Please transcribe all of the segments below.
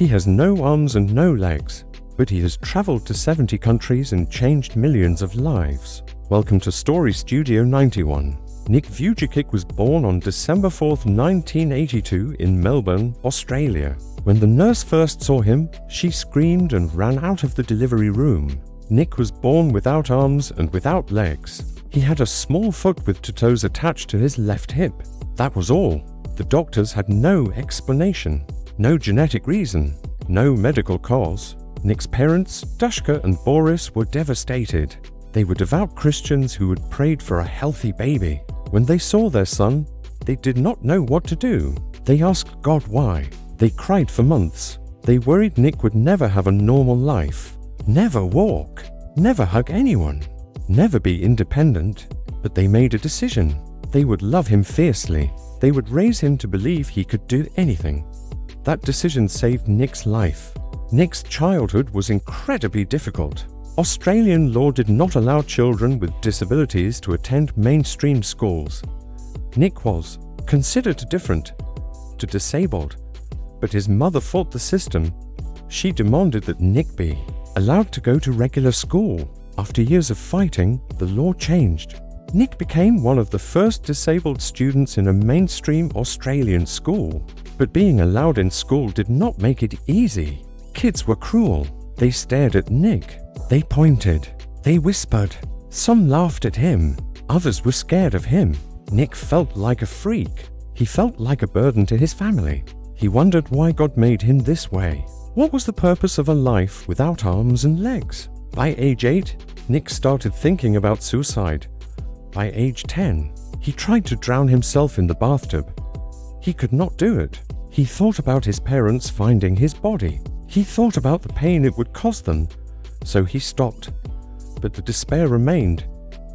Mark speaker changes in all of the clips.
Speaker 1: He has no arms and no legs, but he has traveled to 70 countries and changed millions of lives. Welcome to Story Studio 91. Nick Vujicic was born on December 4, 1982 in Melbourne, Australia. When the nurse first saw him, she screamed and ran out of the delivery room. Nick was born without arms and without legs. He had a small foot with two toes attached to his left hip. That was all. The doctors had no explanation, no genetic reason, no medical cause. Nick's parents, Dushka and Boris, were devastated. They were devout Christians who had prayed for a healthy baby. When they saw their son, they did not know what to do. They asked God why. They cried for months. They worried Nick would never have a normal life, never walk, never hug anyone, never be independent. But they made a decision. They would love him fiercely. They would raise him to believe he could do anything. That decision saved Nick's life. Nick's childhood was incredibly difficult. Australian law did not allow children with disabilities to attend mainstream schools. Nick was considered different, to disabled, but his mother fought the system. She demanded that Nick be allowed to go to regular school. After years of fighting, the law changed. Nick became one of the first disabled students in a mainstream Australian school. But being allowed in school did not make it easy. Kids were cruel. They stared at Nick. They pointed. They whispered. Some laughed at him. Others were scared of him. Nick felt like a freak. He felt like a burden to his family. He wondered why God made him this way. What was the purpose of a life without arms and legs? By age 8, Nick started thinking about suicide. By age 10, he tried to drown himself in the bathtub. He could not do it. He thought about his parents finding his body. He thought about the pain it would cause them. So he stopped. But the despair remained.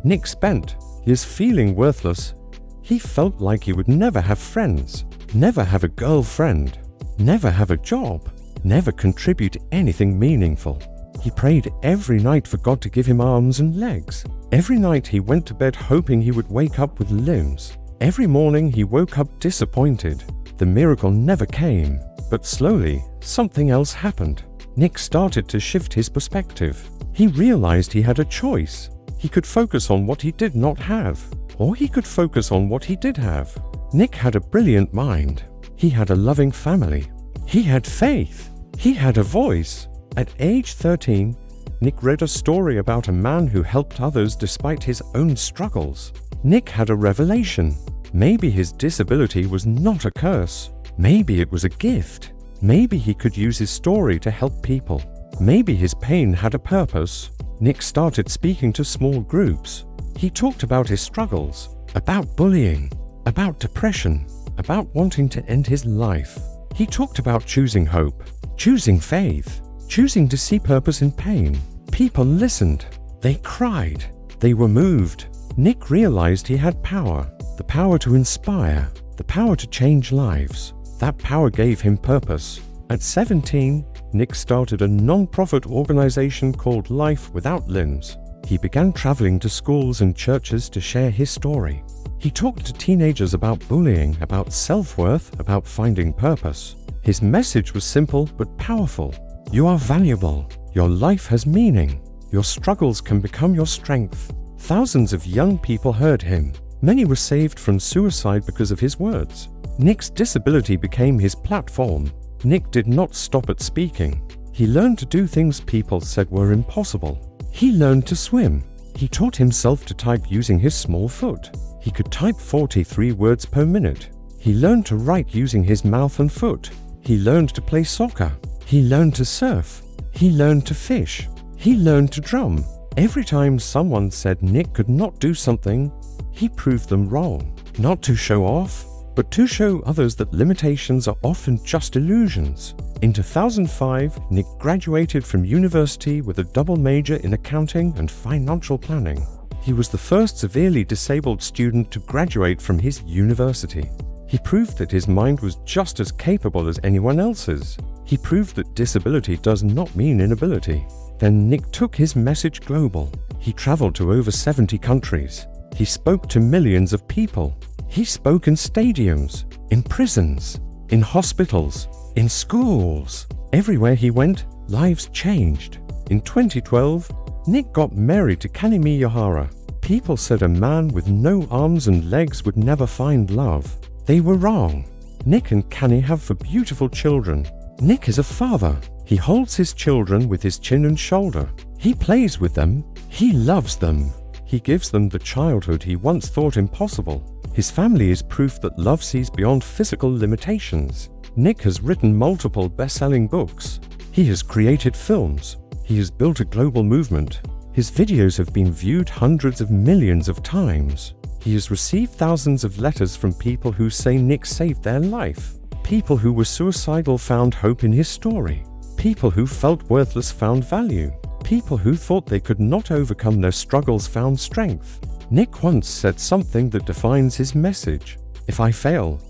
Speaker 1: Nick spent years feeling worthless. He felt like he would never have friends, never have a girlfriend, never have a job, never contribute anything meaningful. He prayed every night for God to give him arms and legs. Every night he went to bed hoping he would wake up with limbs. Every morning he woke up disappointed. The miracle never came, but slowly something else happened. Nick started to shift his perspective. He realized he had a choice. He could focus on what he did not have, or he could focus on what he did have. Nick had a brilliant mind. He had a loving family. He had faith. He had a voice. At age 13, Nick read a story about a man who helped others despite his own struggles. Nick had a revelation. Maybe his disability was not a curse. Maybe it was a gift. Maybe he could use his story to help people. Maybe his pain had a purpose. Nick started speaking to small groups. He talked about his struggles, about bullying, about depression, about wanting to end his life. He talked about choosing hope, choosing faith, choosing to see purpose in pain. People listened. They cried. They were moved. Nick realized he had power, the power to inspire, the power to change lives. That power gave him purpose. At 17, Nick started a non-profit organization called Life Without Limbs. He began traveling to schools and churches to share his story. He talked to teenagers about bullying, about self-worth, about finding purpose. His message was simple but powerful. You are valuable. Your life has meaning. Your struggles can become your strength. Thousands of young people heard him. Many were saved from suicide because of his words. Nick's disability became his platform. Nick did not stop at speaking. He learned to do things people said were impossible. He learned to swim. He taught himself to type using his small foot. He could type 43 words per minute. He learned to write using his mouth and foot. He learned to play soccer. He learned to surf. He learned to fish. He learned to drum. Every time someone said Nick could not do something, he proved them wrong. Not to show off, but to show others that limitations are often just illusions. In 2005, Nick graduated from university with a double major in accounting and financial planning. He was the first severely disabled student to graduate from his university. He proved that his mind was just as capable as anyone else's. He proved that disability does not mean inability. Then Nick took his message global. He traveled to over 70 countries. He spoke to millions of people. He spoke in stadiums, in prisons, in hospitals, in schools. Everywhere he went, lives changed. In 2012, Nick got married to Kani Miyahara. People said a man with no arms and legs would never find love. They were wrong. Nick and Kani have 4 beautiful children. Nick is a father. He holds his children with his chin and shoulder. He plays with them. He loves them. He gives them the childhood he once thought impossible. His family is proof that love sees beyond physical limitations. Nick has written multiple best-selling books. He has created films. He has built a global movement. His videos have been viewed hundreds of millions of times. He has received thousands of letters from people who say Nick saved their life. People who were suicidal found hope in his story. People who felt worthless found value. People who thought they could not overcome their struggles found strength. Nick once said something that defines his message. If I fail,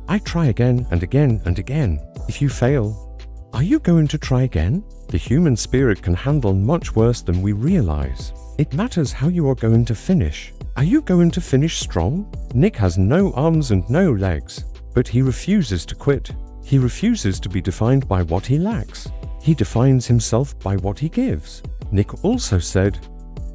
Speaker 1: I try again and again and again. If you fail, are you going to try again? The human spirit can handle much worse than we realize. It matters how you are going to finish. Are you going to finish strong? Nick has no arms and no legs, but he refuses to quit. He refuses to be defined by what he lacks. He defines himself by what he gives. Nick also said,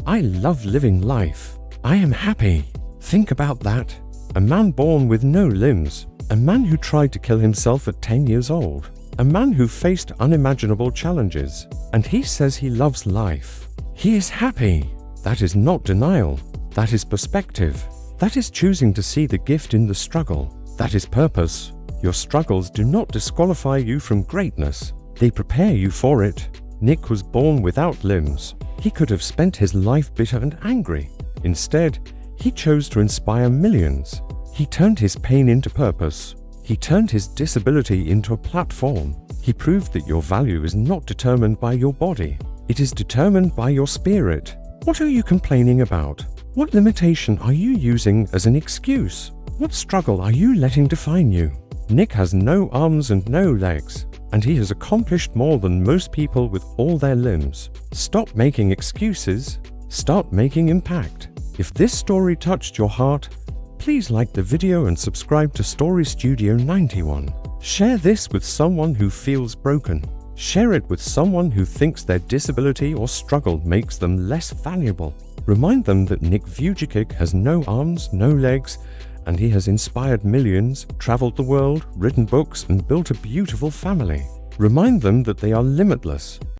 Speaker 1: I love living life. I am happy. Think about that. A man born with no limbs. A man who tried to kill himself at 10 years old. A man who faced unimaginable challenges. And he says he loves life. He is happy. That is not denial. That is perspective. That is choosing to see the gift in the struggle. That is purpose. Your struggles do not disqualify you from greatness. They prepare you for it. Nick was born without limbs. He could have spent his life bitter and angry. Instead, he chose to inspire millions. He turned his pain into purpose. He turned his disability into a platform. He proved that your value is not determined by your body. It is determined by your spirit. What are you complaining about? What limitation are you using as an excuse? What struggle are you letting define you? Nick has no arms and no legs, and he has accomplished more than most people with all their limbs. Stop making excuses. Start making impact. If this story touched your heart, please like the video and subscribe to Story Studio 91. Share this with someone who feels broken. Share it with someone who thinks their disability or struggle makes them less valuable. Remind them that Nick Vujicic has no arms, no legs, and he has inspired millions, traveled the world, written books, and built a beautiful family. Remind them that they are limitless.